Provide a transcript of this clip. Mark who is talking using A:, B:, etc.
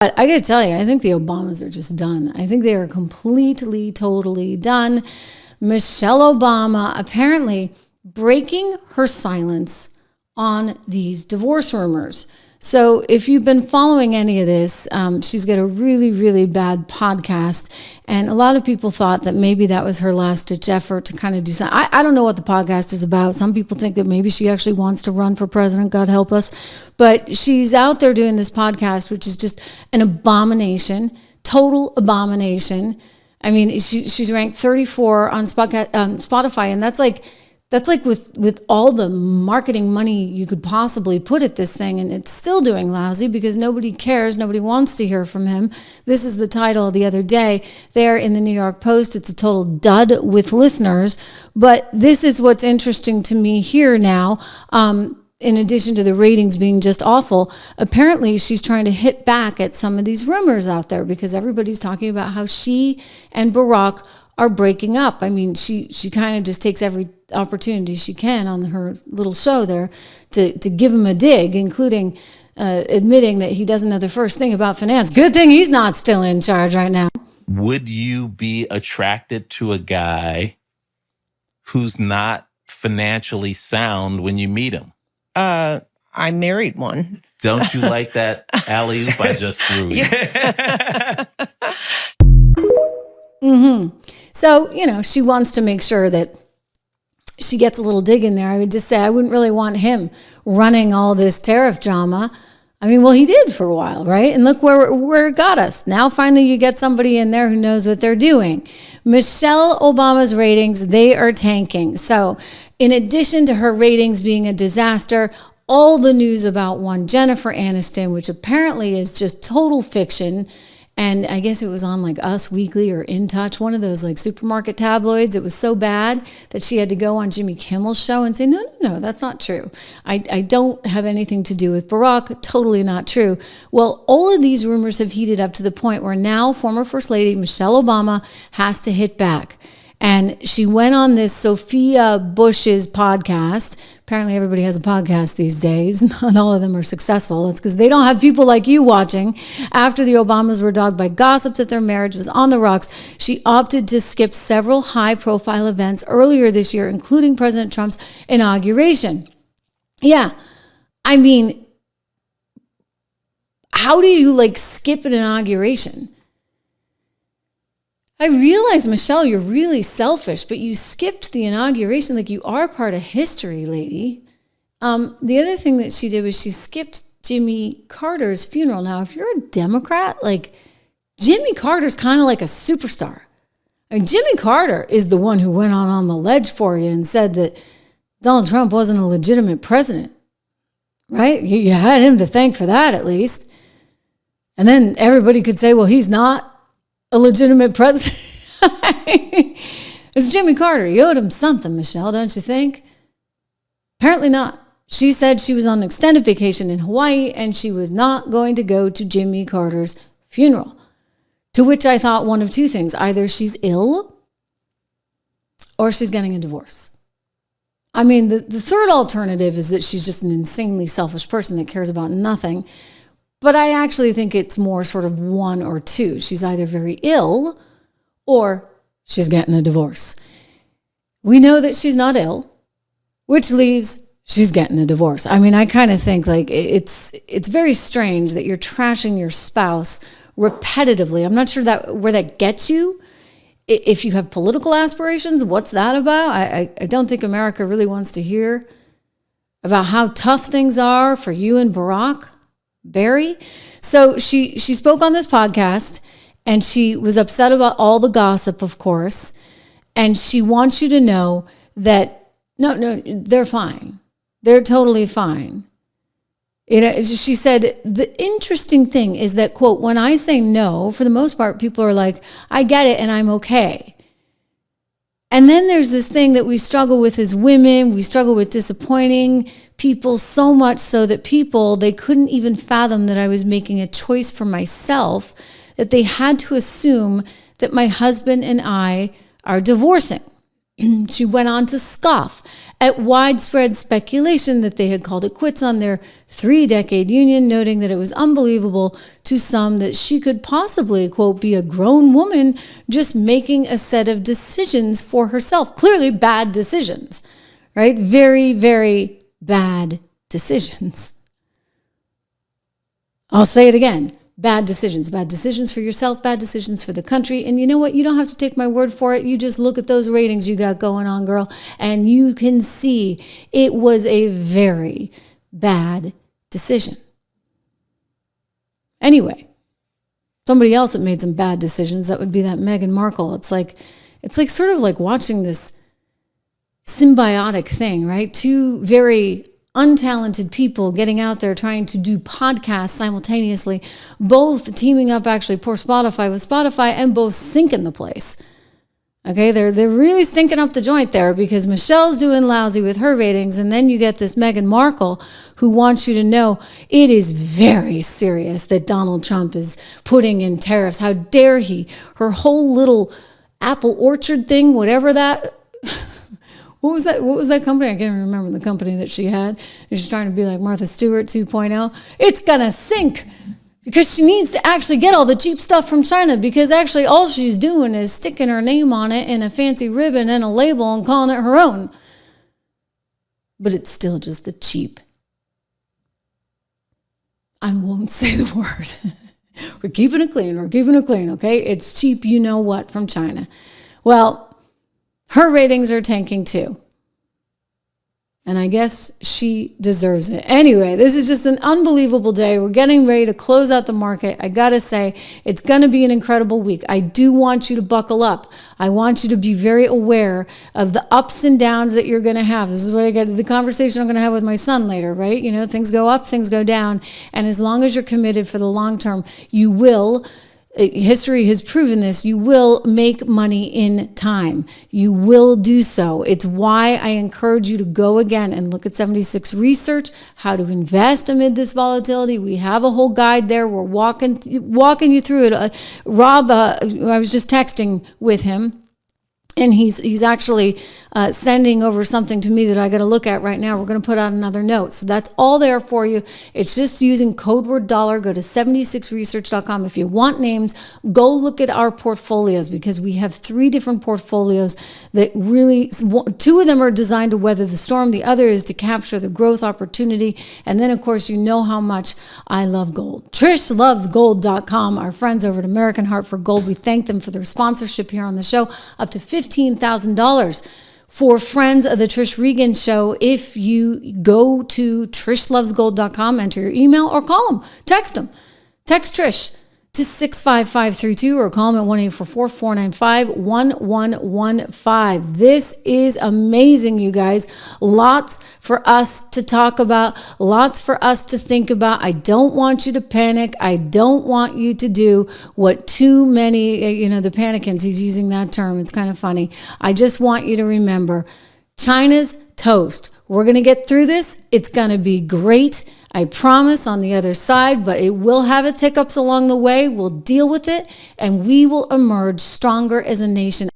A: But I gotta tell you, I think the Obamas are just done. I think they are completely, totally done. Michelle Obama apparently breaking her silence on these divorce rumors. So if you've been following any of this, she's got a really, really bad podcast. And a lot of people thought that maybe that was her last-ditch effort to kind of do something. I don't know what the podcast is about. Some people think that maybe she actually wants to run for president, God help us. But she's out there doing this podcast, which is just an abomination, total abomination. I mean, she's ranked 34 on Spotify, and that's like with all the marketing money you could possibly put at this thing, and it's still doing lousy because nobody cares. Nobody wants to hear from him. This is the title the other day there in the New York Post. It's a total dud with listeners. But this is what's interesting to me here now. In addition to the ratings being just awful, apparently she's trying to hit back at some of these rumors out there because everybody's talking about how she and Barack are breaking up. I mean, she kind of just takes every opportunity she can on her little show there to give him a dig, including admitting that he doesn't know the first thing about finance. Good thing he's not still in charge right now.
B: Would you be attracted to a guy who's not financially sound when you meet him?
C: I married one.
B: Don't you like that alley-oop I just threw you?
A: Mm-hmm. So, she wants to make sure that she gets a little dig in there. I would just say I wouldn't really want him running all this tariff drama. I mean, well, he did for a while, right? And look where it got us. Now, finally, you get somebody in there who knows what they're doing. Michelle Obama's ratings, they are tanking. So in addition to her ratings being a disaster, all the news about one Jennifer Aniston, which apparently is just total fiction. And I guess it was on like Us Weekly or In Touch, one of those like supermarket tabloids. It was so bad that she had to go on Jimmy Kimmel's show and say, no, that's not true. I don't have anything to do with Barack. Totally not true. Well, all of these rumors have heated up to the point where now former First Lady Michelle Obama has to hit back. And she went on this Sophia Bush's podcast. Apparently everybody has a podcast these days. Not all of them are successful. That's because they don't have people like you watching. After the Obamas were dogged by gossip that their marriage was on the rocks, she opted to skip several high-profile events earlier this year, including President Trump's inauguration. Yeah, I mean, how do you skip an inauguration? I realize, Michelle, you're really selfish, but you skipped the inauguration. You are part of history, lady. The other thing that she did was she skipped Jimmy Carter's funeral. Now, if you're a Democrat, Jimmy Carter's kind of like a superstar. I mean, Jimmy Carter is the one who went on the ledge for you and said that Donald Trump wasn't a legitimate president, right? You had him to thank for that, at least. And then everybody could say, well, he's not a legitimate president. It's Jimmy Carter. You owed him something, Michelle, don't you think? Apparently not. She said she was on an extended vacation in Hawaii and she was not going to go to Jimmy Carter's funeral. To which I thought one of two things. Either she's ill or she's getting a divorce. I mean, the third alternative is that she's just an insanely selfish person that cares about nothing. But I actually think it's more sort of one or two. She's either very ill or she's getting a divorce. We know that she's not ill, which leaves she's getting a divorce. I mean, I kind of think it's very strange that you're trashing your spouse repetitively. I'm not sure where that gets you. If you have political aspirations, what's that about? I don't think America really wants to hear about how tough things are for you and Barack Barry. So she spoke on this podcast and she was upset about all the gossip, of course. And she wants you to know that no, they're fine. They're totally fine. She said, the interesting thing is that, quote, when I say no, for the most part, people are like, I get it and I'm okay. And then there's this thing that we struggle with as women. We struggle with disappointing people so much so that they couldn't even fathom that I was making a choice for myself, that they had to assume that my husband and I are divorcing. She went on to scoff at widespread speculation that they had called it quits on their 3-decade union, noting that it was unbelievable to some that she could possibly, quote, be a grown woman just making a set of decisions for herself. Clearly bad decisions, right? Very, very bad decisions. I'll say it again. Bad decisions for yourself, bad decisions for the country. And you know what? You don't have to take my word for it. You just look at those ratings you got going on, girl, and you can see it was a very bad decision. Anyway, somebody else that made some bad decisions, that would be that Meghan Markle. It's like sort of like watching this symbiotic thing, right? Two very untalented people getting out there trying to do podcasts simultaneously, both teaming up actually poor Spotify with Spotify and both sinking the place. Okay, they're really stinking up the joint there because Michelle's doing lousy with her ratings, and then you get this Meghan Markle who wants you to know it is very serious that Donald Trump is putting in tariffs. How dare he? Her whole little apple orchard thing, whatever that What was that company? I can't even remember the company that she had. And she's trying to be like Martha Stewart 2.0. It's going to sink because she needs to actually get all the cheap stuff from China, because actually all she's doing is sticking her name on it in a fancy ribbon and a label and calling it her own. But it's still just the cheap. I won't say the word. We're keeping it clean, okay? It's cheap, you know what, from China. Well, her ratings are tanking too. And I guess she deserves it. Anyway, this is just an unbelievable day. We're getting ready to close out the market. I got to say, it's going to be an incredible week. I do want you to buckle up. I want you to be very aware of the ups and downs that you're going to have. This is what I get the conversation I'm going to have with my son later, right? You know, things go up, things go down. And as long as you're committed for the long term, you will. History has proven this. You will make money in time. You will do so. It's why I encourage you to go again and look at 76 Research, how to invest amid this volatility. We have a whole guide there. We're walking you through it. Rob, I was just texting with him, and he's actually sending over something to me that I got to look at right now. We're going to put out another note. So that's all there for you. It's just using code word dollar. Go to 76research.com. If you want names, go look at our portfolios, because we have 3 different portfolios that really, 2 of them are designed to weather the storm. The other is to capture the growth opportunity. And then, of course, you know how much I love gold. TrishLovesGold.com. Our friends over at American Heart for Gold, we thank them for their sponsorship here on the show, up to $15,000. For friends of the Trish Regan Show, if you go to TrishLovesGold.com, enter your email or call them, text them. Text Trish to 65532 or call them at 1-844-495-1115. This is amazing, you guys. Lots for us to talk about, lots for us to think about. I don't want you to panic. I don't want you to do what too many, the panicans, he's using that term. It's kind of funny. I just want you to remember, China's toast. We're going to get through this. It's going to be great. I promise, on the other side, but it will have its hiccups along the way. We'll deal with it, and we will emerge stronger as a nation.